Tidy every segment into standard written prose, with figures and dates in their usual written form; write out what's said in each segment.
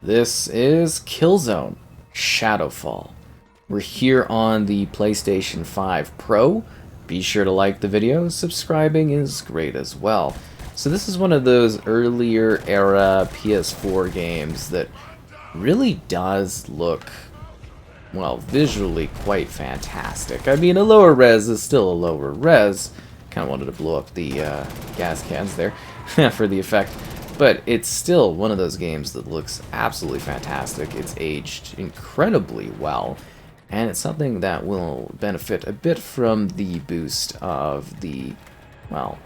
This is Killzone Shadowfall. We're here on the PlayStation 5 Pro. Be sure to like the video, subscribing is great as well. So this is one of those earlier era PS4 games that really does look, well, visually quite fantastic. I mean, a lower res is still a lower res. Kind of wanted to blow up the gas cans there for the effect. But it's still one of those games that looks absolutely fantastic. It's aged incredibly well, and it's something that will benefit a bit from the boost of the, well,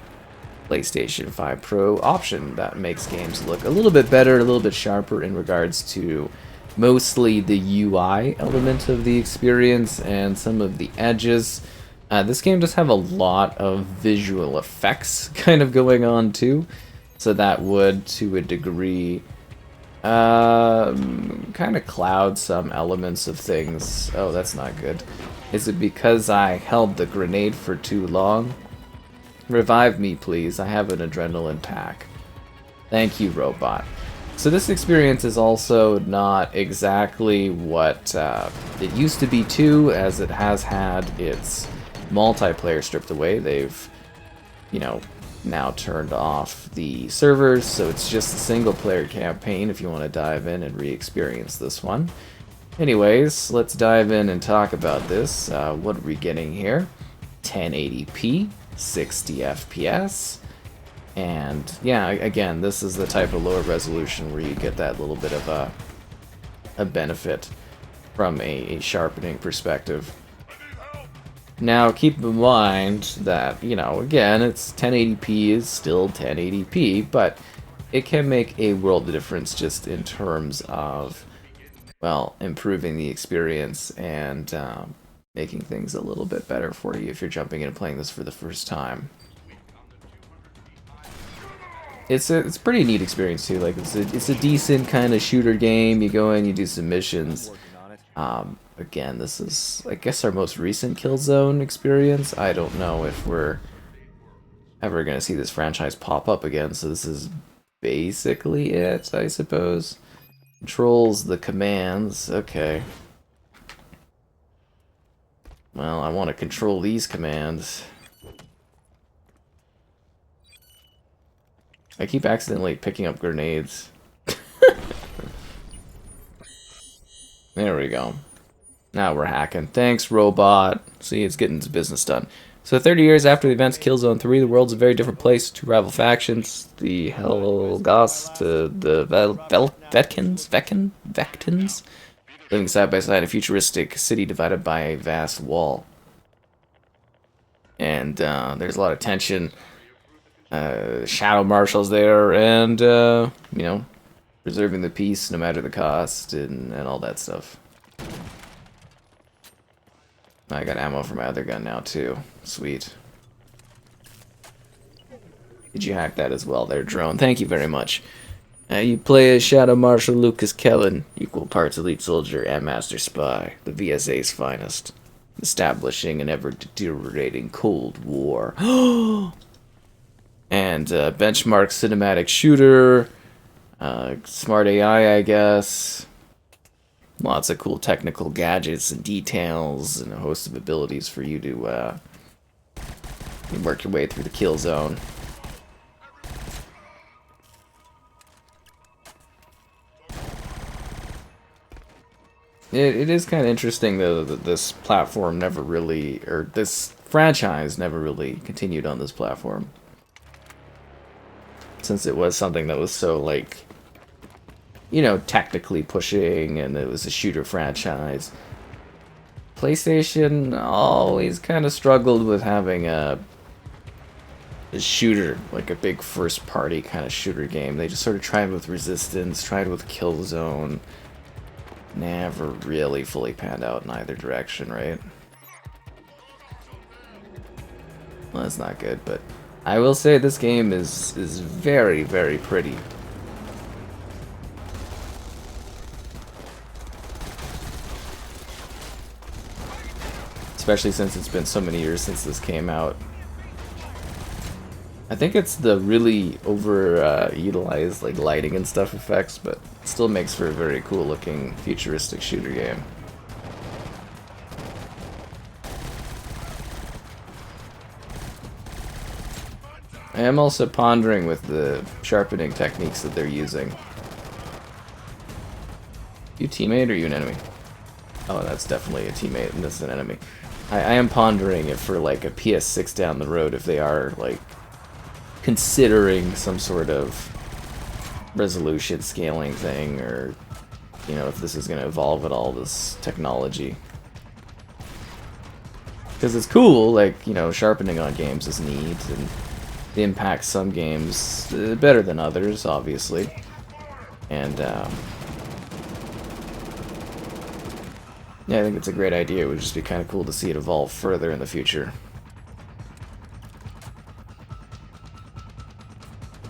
PlayStation 5 Pro option that makes games look a little bit better, a little bit sharper in regards to mostly the UI element of the experience and some of the edges. This game does have a lot of visual effects kind of going on too. So that would, to a degree, kind of cloud some elements of things. Oh, that's not good. Is it because I held the grenade for too long? Revive me, please. I have an adrenaline pack. Thank you, robot. So this experience is also not exactly what it used to be too, as it has had its multiplayer stripped away. They've, you know, now turned off the servers, so it's just a single player campaign if you want to dive in and re-experience this one. Anyways, let's dive in and talk about this. What are we getting here? 1080p, 60 FPS, and yeah, again, this is the type of lower resolution where you get that little bit of a benefit from a sharpening perspective. Now, keep in mind that, you know, again, it's 1080p is still 1080p, but it can make a world of difference just in terms of, well, improving the experience and making things a little bit better for you if you're jumping in and playing this for the first time. It's a pretty neat experience too. Like it's a decent kind of shooter game. You go in, you do some missions. Again, this is, I guess, our most recent Killzone experience. I don't know if we're ever going to see this franchise pop up again, so this is basically it, I suppose. Controls the commands. Okay. Well, I want to control these commands. I keep accidentally picking up grenades. There we go. Now we're hacking. Thanks, robot. See, it's getting its business done. So 30 years after the events of Killzone 3, the world's a very different place. Two rival factions, the Helghast, the Vektans, living side by side in a futuristic city divided by a vast wall. And there's a lot of tension. Shadow Marshal's there, and, you know, preserving the peace no matter the cost, and all that stuff. I got ammo for my other gun now, too. Sweet. Did you hack that as well there, drone? Thank you very much. You play as Shadow Marshal Lucas Kellan, equal parts elite soldier and master spy, the VSA's finest, establishing an ever-deteriorating Cold War. And benchmark cinematic shooter, smart AI, I guess. Lots of cool technical gadgets and details and a host of abilities for you to work your way through the kill zone. It is kind of interesting, though, that this platform never really, or this franchise never really continued on this platform. Since it was something that was so, like, you know, technically pushing, and it was a shooter franchise. PlayStation always kind of struggled with having a shooter, like a big first-party kind of shooter game. They just sort of tried with Resistance, tried with Killzone. Never really fully panned out in either direction, right? Well, that's not good, but I will say this game is very, very pretty. Especially since it's been so many years since this came out. I think it's the really over utilized like lighting and stuff effects, but it still makes for a very cool looking futuristic shooter game. I am also pondering with the sharpening techniques that they're using. You teammate or you an enemy? Oh, that's definitely a teammate and this is an enemy. I am pondering if for like a PS6 down the road, if they are like considering some sort of resolution scaling thing, or you know, if this is going to evolve at all, this technology. Because it's cool, like, you know, sharpening on games is neat, and it impacts some games better than others, obviously. And, yeah, I think it's a great idea. It would just be kind of cool to see it evolve further in the future.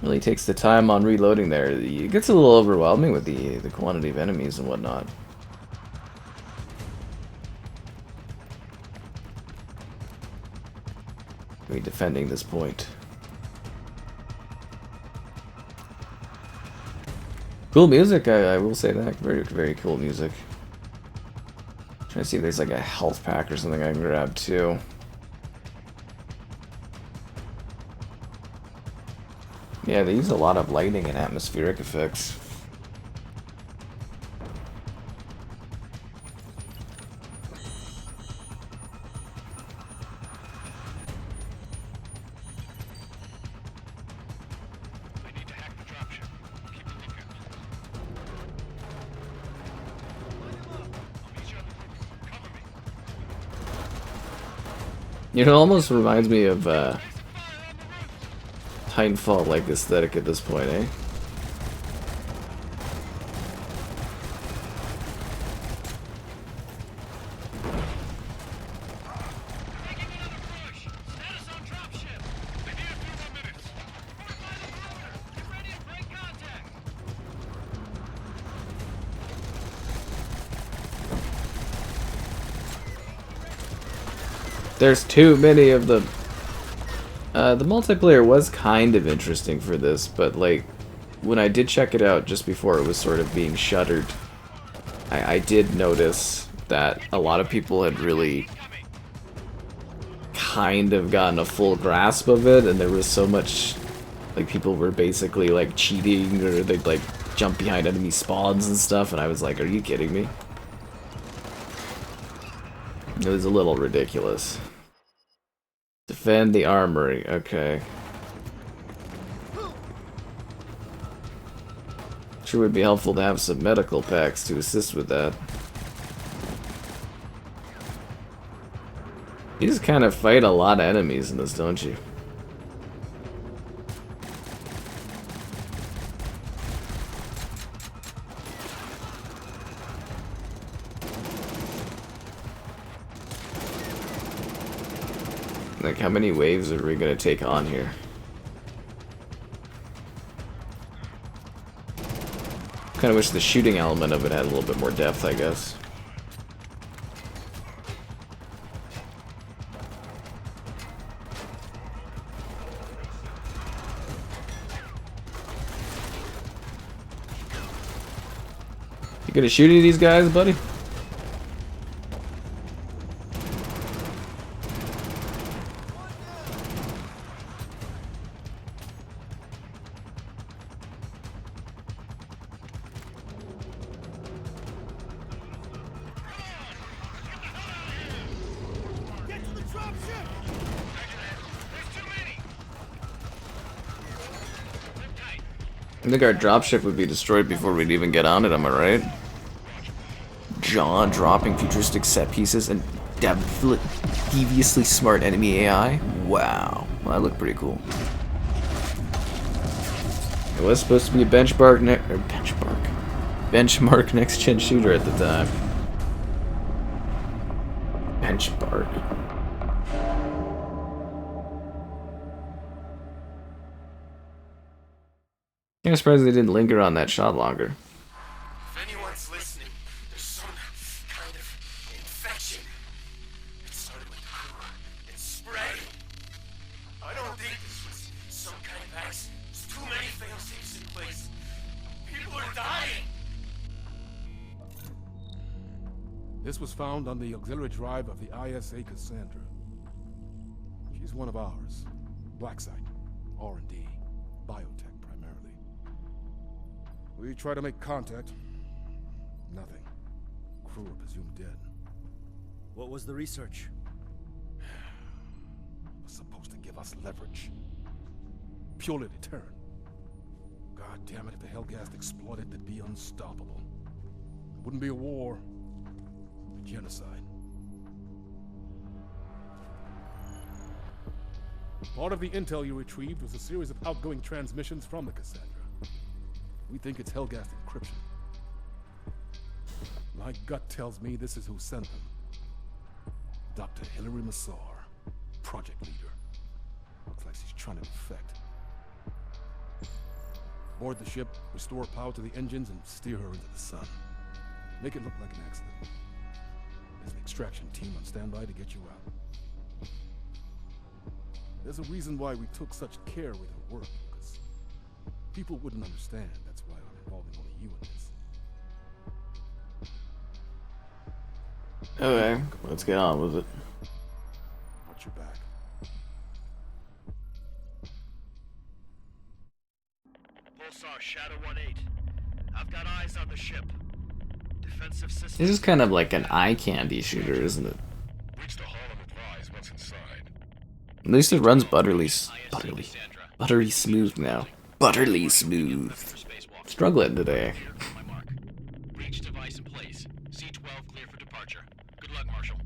Really takes the time on reloading there. It gets a little overwhelming with the quantity of enemies and whatnot. Me defending this point. Cool music, I will say that. Very, very cool music. Trying to see if there's like a health pack or something I can grab too. Yeah, they use a lot of lighting and atmospheric effects. I need to hack the dropship. Keep a lookout. I'll meet you on the roof. Cover me. You know, it almost reminds me of Titanfall-like aesthetic at this point, eh? Making another push. Status on dropship. I need a few more minutes. Right by the border. Get ready to break contact. There's too many of them. The multiplayer was kind of interesting for this, but like, when I did check it out just before it was sort of being shuttered, I did notice that a lot of people had really kind of gotten a full grasp of it, and there was so much, like, people were basically like cheating, or they'd like jump behind enemy spawns and stuff, and I was like, are you kidding me? It was a little ridiculous. Defend the armory, okay. Sure would be helpful to have some medical packs to assist with that. You just kind of fight a lot of enemies in this, don't you? Like, how many waves are we gonna take on here? Kind of wish the shooting element of it had a little bit more depth, I guess. You gonna shoot any of these guys, buddy? I think our dropship would be destroyed before we'd even get on it, am I right? Jaw dropping futuristic set pieces and deviously smart enemy AI? Wow. Well, that looked pretty cool. It was supposed to be a benchmark next gen shooter at the time. Benchmark. I'm surprised they didn't linger on that shot longer. If anyone's listening, there's some kind of infection. It started with crew. It's spreading. I don't think this was some kind of accident. There's too many fail-safes in place. People are dying. This was found on the auxiliary drive of the ISA Cassandra. She's one of ours. Black site, R&D, biotech primarily. We try to make contact. Nothing. Crew are presumed dead. What was the research? Was supposed to give us leverage. Purely deterrent. God damn it, if the Helghast exploded, it'd be unstoppable. It wouldn't be a war. A genocide. Part of the intel you retrieved was a series of outgoing transmissions from the Cassandra. We think it's Helghast encryption. My gut tells me this is who sent them. Dr. Hilary Massar, project leader. Looks like she's trying to defect. Board the ship, restore power to the engines, and steer her into the sun. Make it look like an accident. There's an extraction team on standby to get you out. There's a reason why we took such care with her work, because people wouldn't understand. That's why I'm involving only you in this. Okay, let's get on with it. Watch your back. Pulsar Shadow 1-8. I've got eyes on the ship. Defensive system. This is kind of like an eye candy shooter, isn't it? Reach the hall and advise what's inside. At least it runs buttery smooth now. Butterly smooth. Struggling today. My mark. Breach device in place. C-12 clear for departure. Good luck, Marshal.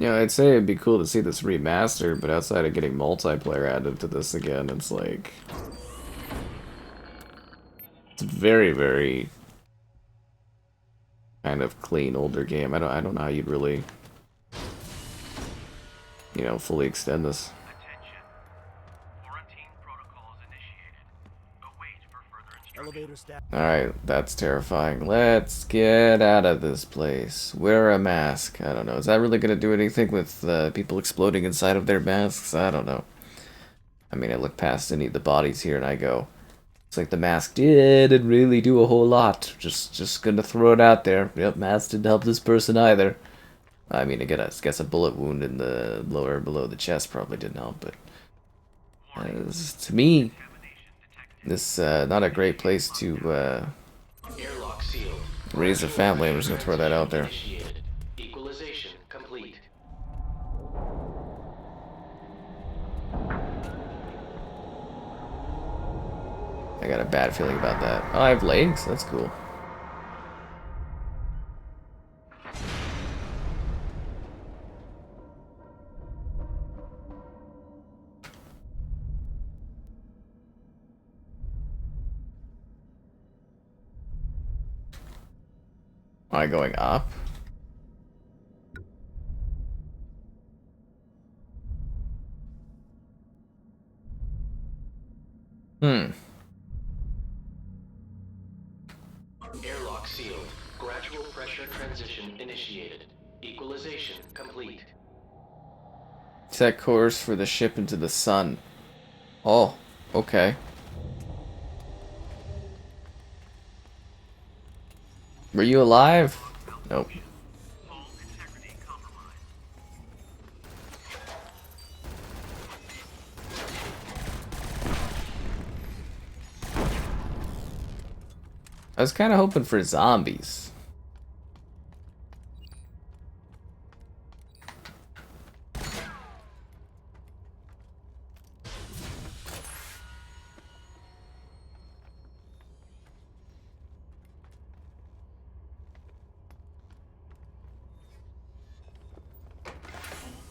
Yeah, I'd say it'd be cool to see this remastered, but outside of getting multiplayer added to this again, it's like... It's a very, very... kind of clean, older game. I don't know how you'd really... you know, fully extend this. Attention. Quarantine protocols initiated. Await for further instructions. Elevator staff. Alright, that's terrifying. Let's get out of this place. Wear a mask. I don't know. Is that really going to do anything with people exploding inside of their masks? I don't know. I mean, I look past any of the bodies here and I go, it's like the mask didn't really do a whole lot. Just gonna throw it out there. Yep, mask didn't help this person either. I mean, I guess a bullet wound in the lower below the chest probably didn't help, but to me, this not a great place to Airlock sealed. raise a family. I'm just gonna throw that out there. Initiated. Equalization complete. I got a bad feeling about that. Oh, I have legs? That's cool. Am I going up? Airlock sealed. Gradual pressure transition initiated. Equalization complete. Set course for the ship into the sun. Oh, okay. Were you alive? Nope. Hull integrity compromised. I was kind of hoping for zombies.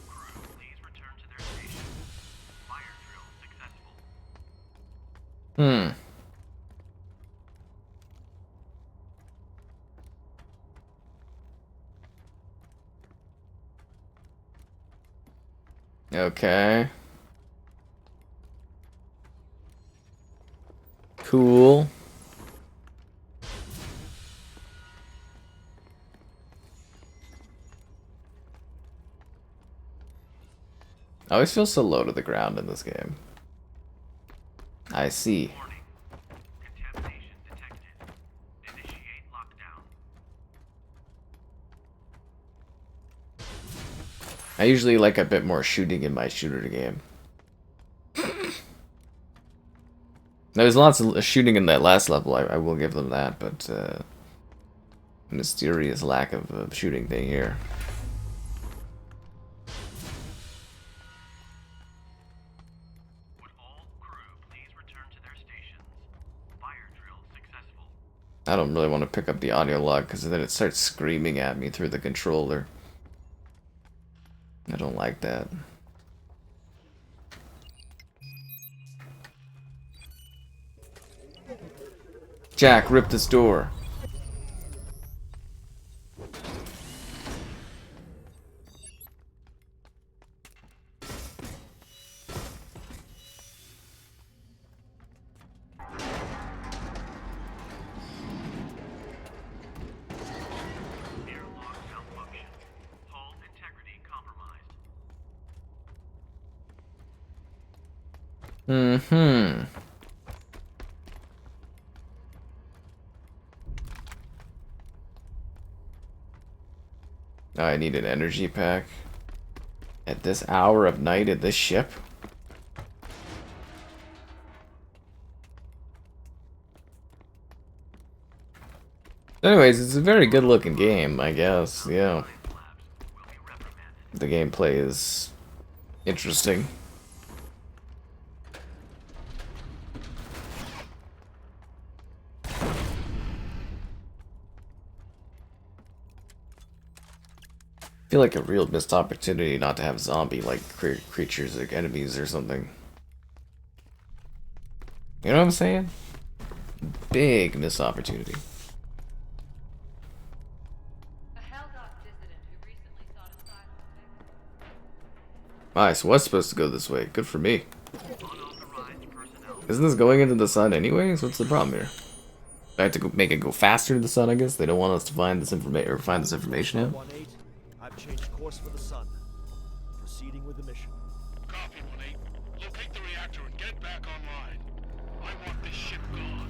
Crew, please return to their stations. Fire drill successful. Okay. Cool. I always feel so low to the ground in this game. I see. Warning. Contamination detected. Initiate lockdown. I usually like a bit more shooting in my shooter game. There was lots of shooting in that last level, I will give them that, but mysterious lack of shooting thing here. Would all crew please return to their stations? Fire drill successful. I don't really want to pick up the audio log because then it starts screaming at me through the controller. I don't like that. Jack, rip this door. Airlock malfunction. Hull integrity compromised. Mm-hmm. I need an energy pack. At this hour of night at this ship? Anyways, it's a very good looking game, I guess, yeah. The gameplay is interesting. I feel like a real missed opportunity not to have zombie-like creatures or enemies or something. You know what I'm saying? Big missed opportunity. A Helghast dissident who recently sought asylum. Nice, what's supposed to go this way? Good for me. Unauthorized personnel. Isn't this going into the sun anyways? What's the problem here? I have to go make it go faster to the sun, I guess? They don't want us to find this information or find this information out? 1-8, I've changed course for the sun. Proceeding with the mission. Copy 1-8. Locate the reactor and get it back online. I want this ship gone.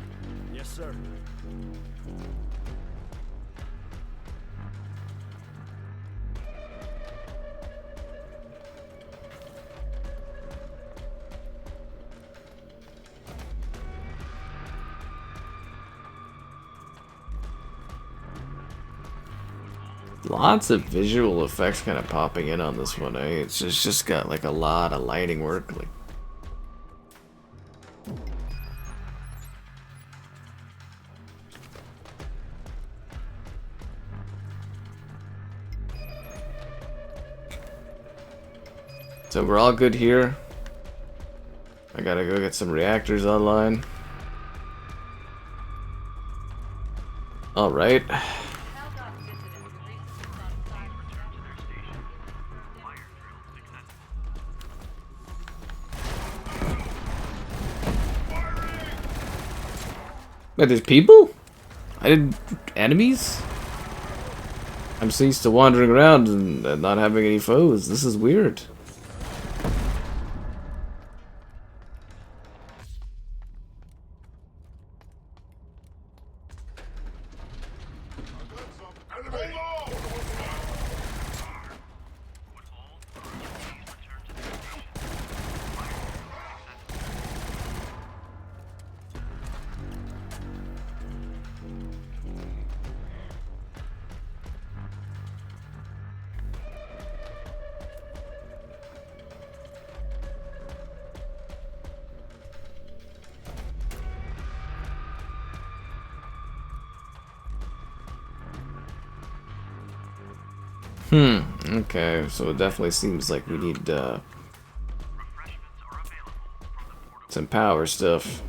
Yes, sir. Lots of visual effects kind of popping in on this one, eh? It's just got like a lot of lighting work. Like, so we're all good here. I gotta go get some reactors online. All right. Helghast dissident who recently sought asylum. Return to their station. Fire drill successful. Wait, there's people? I didn't... enemies? I'm so used to wandering around and not having any foes. This is weird. Would all crew please return to their stations? Fire drill successful. Okay, so it definitely seems like we need Refreshments are available from the portable. some power stuff.